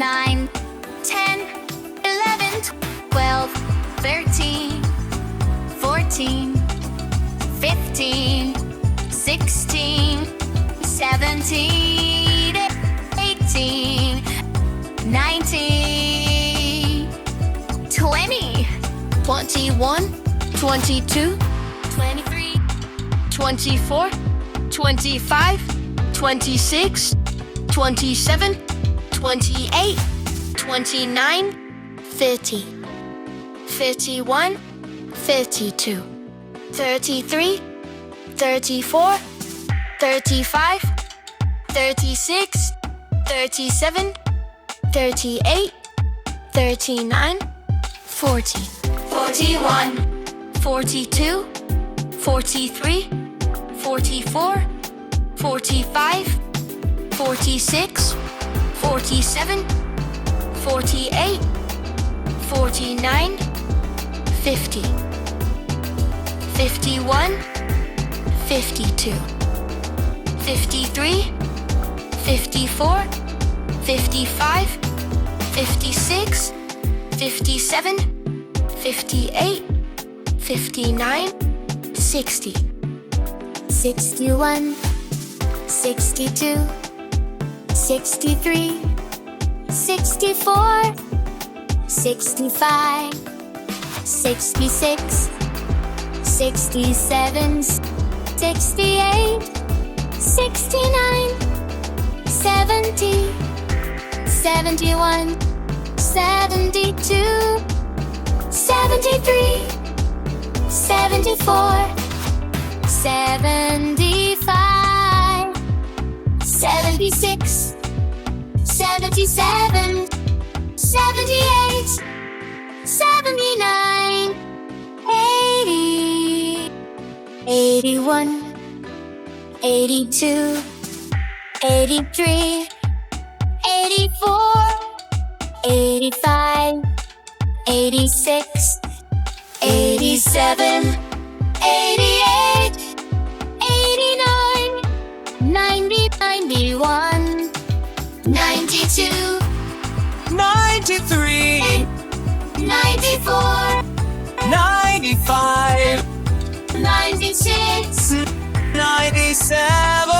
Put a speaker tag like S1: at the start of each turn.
S1: 9, 10, 11, 12, 13, 14, 15, 16, 17, 18, 19, 20, 21, 22, 23, 24, 25, 26, 27, 28, 29, 30, 31, 32, 33, 34, 35, 36, 37, 38, 39, 40, 41, 42, 43, 44, 45, 46, 47, 48, 49, 50, 51, 52, 53, 54, 55, 56, 57, 58, 59, 60, 61, 62, 63, 64, 65, 66, 67, 68, 69, 70, 71, 72, 73, 74, 75, 76, 77, 78, 79, 80, 81, 82, 83, 84, 85, 86, 87, 88, 89, 90, 91, 92,
S2: 93,
S1: 94,
S2: 95,
S1: 96,
S2: 97,